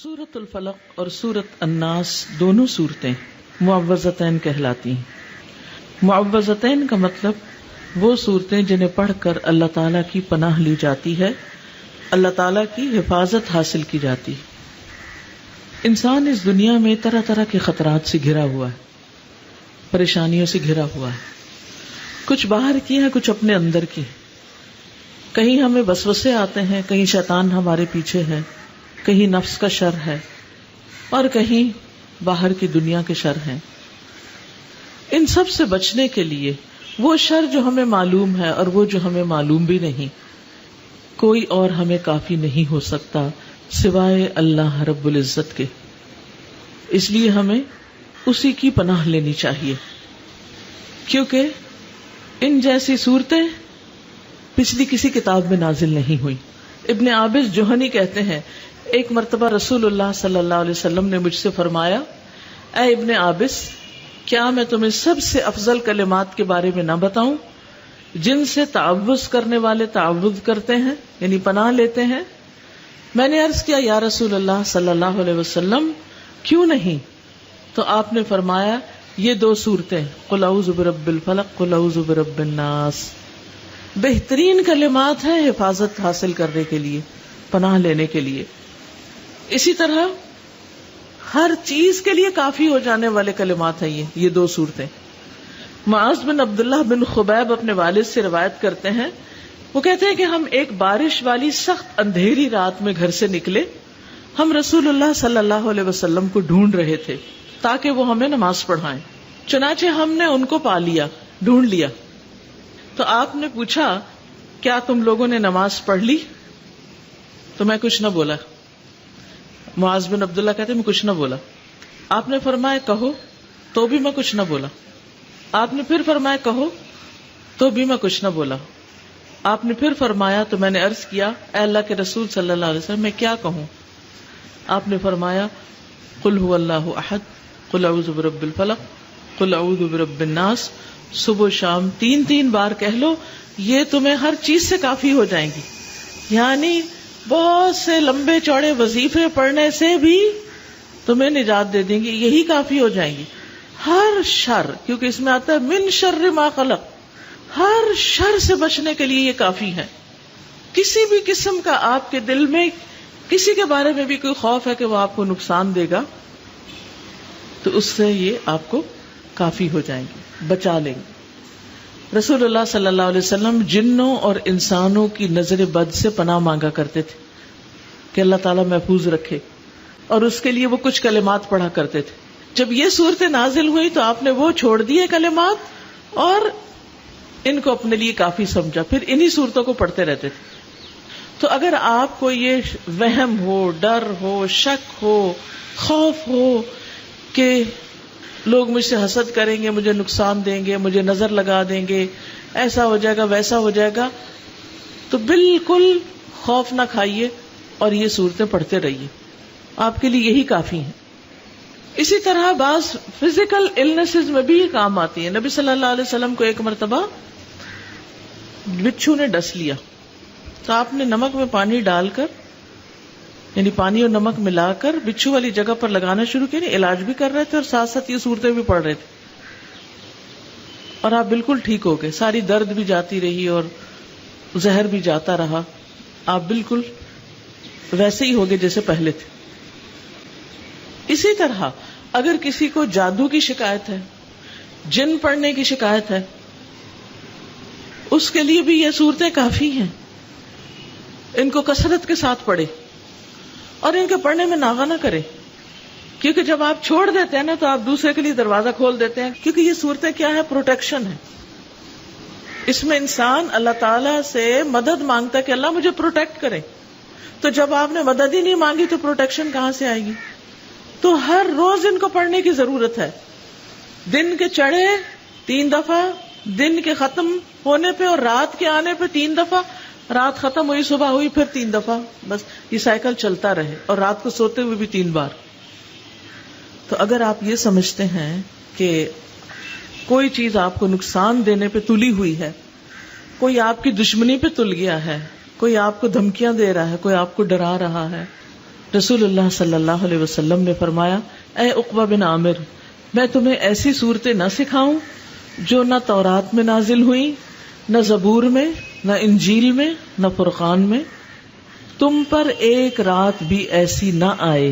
سورۃ الفلق اور سورۃ الناس دونوں صورتیں معوذتین کہلاتی ہیں۔ معوذتین کا مطلب وہ صورتیں جنہیں پڑھ کر اللہ تعالیٰ کی پناہ لی جاتی ہے، اللہ تعالیٰ کی حفاظت حاصل کی جاتی ہے۔ انسان اس دنیا میں طرح طرح کے خطرات سے گھرا ہوا ہے، پریشانیوں سے گھرا ہوا ہے، کچھ باہر کی ہیں، کچھ اپنے اندر کی ہیں۔ کہیں ہمیں وسوسے آتے ہیں، کہیں شیطان ہمارے پیچھے ہے، کہیں نفس کا شر ہے، اور کہیں باہر کی دنیا کے شر ہیں۔ ان سب سے بچنے کے لیے وہ شر جو ہمیں معلوم ہے اور وہ جو ہمیں معلوم بھی نہیں، کوئی اور ہمیں کافی نہیں ہو سکتا سوائے اللہ رب العزت کے۔ اس لیے ہمیں اسی کی پناہ لینی چاہیے، کیونکہ ان جیسی صورتیں پچھلی کسی کتاب میں نازل نہیں ہوئی۔ ابن عابس جوہنی کہتے ہیں، ایک مرتبہ رسول اللہ صلی اللہ علیہ وسلم نے مجھ سے فرمایا، اے ابن عابس، کیا میں تمہیں سب سے افضل کلمات کے بارے میں نہ بتاؤں جن سے تعوذ کرنے والے تعوذ کرتے ہیں، یعنی پناہ لیتے ہیں؟ میں نے عرض کیا، یا رسول اللہ صلی اللہ علیہ وسلم، کیوں نہیں؟ تو آپ نے فرمایا، یہ دو صورتیں، قل اعوذ برب الفلق، قل اعوذ برب الناس، بہترین کلمات ہیں حفاظت حاصل کرنے کے لیے، پناہ لینے کے لیے۔ اسی طرح ہر چیز کے لیے کافی ہو جانے والے کلمات ہیں یہ دو صورتیں۔ معاذ بن عبداللہ بن خبیب اپنے والد سے روایت کرتے ہیں، وہ کہتے ہیں کہ ہم ایک بارش والی سخت اندھیری رات میں گھر سے نکلے، ہم رسول اللہ صلی اللہ علیہ وسلم کو ڈھونڈ رہے تھے تاکہ وہ ہمیں نماز پڑھائیں۔ چنانچہ ہم نے ان کو پا لیا، ڈھونڈ لیا۔ تو آپ نے پوچھا، کیا تم لوگوں نے نماز پڑھ لی؟ تو میں کچھ نہ بولا۔ معاذ بن عبداللہ کہتے ہیں، میں کچھ نہ بولا۔ آپ نے فرمایا، کہو، تو بھی میں کچھ نہ بولا۔ آپ نے پھر فرمایا، کہو، تو بھی میں کچھ نہ بولا۔ آپ نے پھر فرمایا، تو میں نے عرض کیا، اے اللہ کے رسول صلی اللہ علیہ وسلم، میں کیا کہوں؟ آپ نے فرمایا، قل هو اللہ احد، قل اعوذ برب الفلق، قل اعوذ برب الناس، صبح و شام 3 بار کہہ لو، یہ تمہیں ہر چیز سے کافی ہو جائیں گی۔ یعنی بہت سے لمبے چوڑے وظیفے پڑھنے سے بھی تمہیں نجات دے دیں گی، یہی کافی ہو جائیں گی۔ ہر شر، کیونکہ اس میں آتا ہے من شر ما خلق، ہر شر سے بچنے کے لیے یہ کافی ہے۔ کسی بھی قسم کا آپ کے دل میں کسی کے بارے میں بھی کوئی خوف ہے کہ وہ آپ کو نقصان دے گا، تو اس سے یہ آپ کو کافی ہو جائیں گے، بچا لیں گے۔ رسول اللہ صلی اللہ علیہ وسلم جنوں اور انسانوں کی نظر بد سے پناہ مانگا کرتے تھے کہ اللہ تعالیٰ محفوظ رکھے، اور اس کے لیے وہ کچھ کلمات پڑھا کرتے تھے۔ جب یہ صورتیں نازل ہوئی تو آپ نے وہ چھوڑ دیے کلمات اور ان کو اپنے لیے کافی سمجھا، پھر انہی صورتوں کو پڑھتے رہتے تھے۔ تو اگر آپ کو یہ وہم ہو، ڈر ہو، شک ہو، خوف ہو کہ لوگ مجھ سے حسد کریں گے، مجھے نقصان دیں گے، مجھے نظر لگا دیں گے، ایسا ہو جائے گا، ویسا ہو جائے گا، تو بالکل خوف نہ کھائیے اور یہ صورتیں پڑھتے رہیے، آپ کے لیے یہی کافی ہیں۔ اسی طرح بعض فزیکل النیسز میں بھی یہ کام آتی ہے۔ نبی صلی اللہ علیہ وسلم کو ایک مرتبہ بچھو نے ڈس لیا، تو آپ نے نمک میں پانی ڈال کر، یعنی پانی اور نمک ملا کر بچھو والی جگہ پر لگانا شروع کیا، علاج بھی کر رہے تھے اور ساتھ ساتھ یہ صورتیں بھی پڑھ رہے تھے، اور آپ بالکل ٹھیک ہو گئے۔ ساری درد بھی جاتی رہی اور زہر بھی جاتا رہا، آپ بالکل ویسے ہی ہو گئے جیسے پہلے تھے۔ اسی طرح اگر کسی کو جادو کی شکایت ہے، جن پڑھنے کی شکایت ہے، اس کے لیے بھی یہ صورتیں کافی ہیں۔ ان کو کثرت کے ساتھ پڑھے اور ان کے پڑھنے میں ناغہ نہ کرے، کیونکہ جب آپ چھوڑ دیتے ہیں نا تو آپ دوسرے کے لیے دروازہ کھول دیتے ہیں، کیونکہ یہ صورتیں کیا ہے؟ پروٹیکشن ہے۔ اس میں انسان اللہ تعالیٰ سے مدد مانگتا ہے کہ اللہ مجھے پروٹیکٹ کرے، تو جب آپ نے مدد ہی نہیں مانگی تو پروٹیکشن کہاں سے آئے گی؟ تو ہر روز ان کو پڑھنے کی ضرورت ہے، دن کے چڑھے 3 دفعہ، دن کے ختم ہونے پہ اور رات کے آنے پہ 3 دفعہ، رات ختم ہوئی صبح ہوئی پھر 3 دفعہ، بس یہ سائیکل چلتا رہے، اور رات کو سوتے ہوئے بھی 3 بار۔ تو اگر آپ یہ سمجھتے ہیں کہ کوئی چیز آپ کو نقصان دینے پہ تلی ہوئی ہے، کوئی آپ کی دشمنی پہ تل گیا ہے، کوئی آپ کو دھمکیاں دے رہا ہے، کوئی آپ کو ڈرا رہا ہے، رسول اللہ صلی اللہ علیہ وسلم نے فرمایا، اے عقبہ بن عامر، میں تمہیں ایسی صورتیں نہ سکھاؤں جو نہ تورات میں نازل ہوئی، نہ زبور میں، نہ انجیل میں، نہ فرقان میں، تم پر ایک رات بھی ایسی نہ آئے،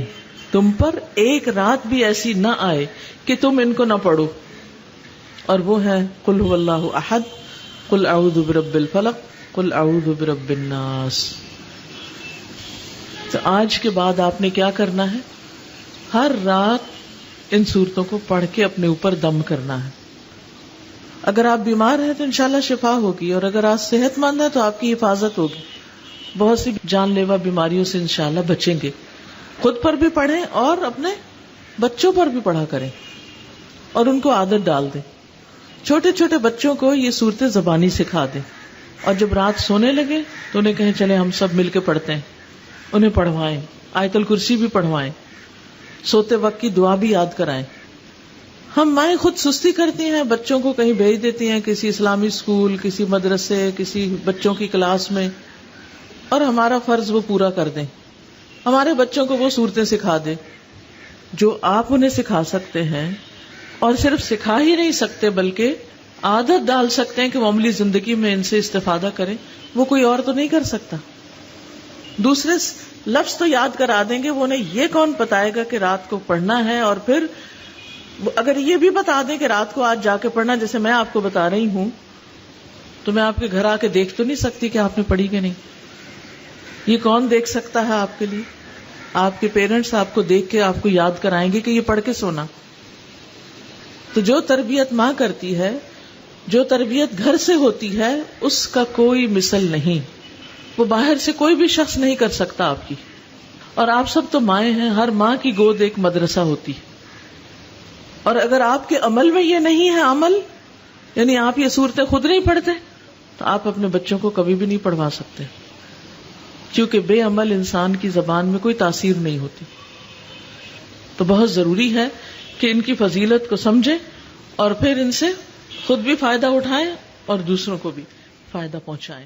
تم پر ایک رات بھی ایسی نہ آئے کہ تم ان کو نہ پڑھو، اور وہ ہے قل هو اللہ احد، قل اعوذ برب الفلق، قل اعوذ برب الناس۔ تو آج کے بعد آپ نے کیا کرنا ہے؟ ہر رات ان صورتوں کو پڑھ کے اپنے اوپر دم کرنا ہے۔ اگر آپ بیمار ہیں تو انشاءاللہ شفا ہوگی، اور اگر آپ صحت مند ہیں تو آپ کی حفاظت ہوگی، بہت سی جان لیوا بیماریوں سے انشاءاللہ بچیں گے۔ خود پر بھی پڑھیں اور اپنے بچوں پر بھی پڑھا کریں، اور ان کو عادت ڈال دیں۔ چھوٹے چھوٹے بچوں کو یہ صورتیں زبانی سکھا دیں، اور جب رات سونے لگے تو انہیں کہیں چلے ہم سب مل کے پڑھتے ہیں، انہیں پڑھوائیں، آیت الکرسی بھی پڑھوائیں، سوتے وقت کی دعا بھی یاد کرائیں۔ ہم مائیں خود سستی کرتی ہیں، بچوں کو کہیں بھیج دیتی ہیں، کسی اسلامی اسکول، کسی مدرسے، کسی بچوں کی کلاس میں، اور ہمارا فرض وہ پورا کر دیں، ہمارے بچوں کو وہ صورتیں سکھا دیں جو آپ انہیں سکھا سکتے ہیں، اور صرف سکھا ہی نہیں سکتے بلکہ عادت ڈال سکتے ہیں کہ وہ عملی زندگی میں ان سے استفادہ کریں، وہ کوئی اور تو نہیں کر سکتا۔ دوسرے لفظ تو یاد کرا دیں گے، وہ انہیں یہ کون بتائے گا کہ رات کو پڑھنا ہے، اور پھر اگر یہ بھی بتا دیں کہ رات کو آج جا کے پڑھنا، جیسے میں آپ کو بتا رہی ہوں، تو میں آپ کے گھر آ کے دیکھ تو نہیں سکتی کہ آپ نے پڑھی کہ نہیں۔ یہ کون دیکھ سکتا ہے آپ کے لیے؟ آپ کے پیرنٹس آپ کو دیکھ کے آپ کو یاد کرائیں گے کہ یہ پڑھ کے سونا۔ تو جو تربیت ماں کرتی ہے، جو تربیت گھر سے ہوتی ہے، اس کا کوئی مثل نہیں، وہ باہر سے کوئی بھی شخص نہیں کر سکتا آپ کی۔ اور آپ سب تو مائیں ہیں، ہر ماں کی گود ایک مدرسہ ہوتی، اور اگر آپ کے عمل میں یہ نہیں ہے، عمل یعنی آپ یہ صورتیں خود نہیں پڑھتے، تو آپ اپنے بچوں کو کبھی بھی نہیں پڑھوا سکتے، کیونکہ بے عمل انسان کی زبان میں کوئی تاثیر نہیں ہوتی۔ تو بہت ضروری ہے کہ ان کی فضیلت کو سمجھیں، اور پھر ان سے خود بھی فائدہ اٹھائیں اور دوسروں کو بھی فائدہ پہنچائیں۔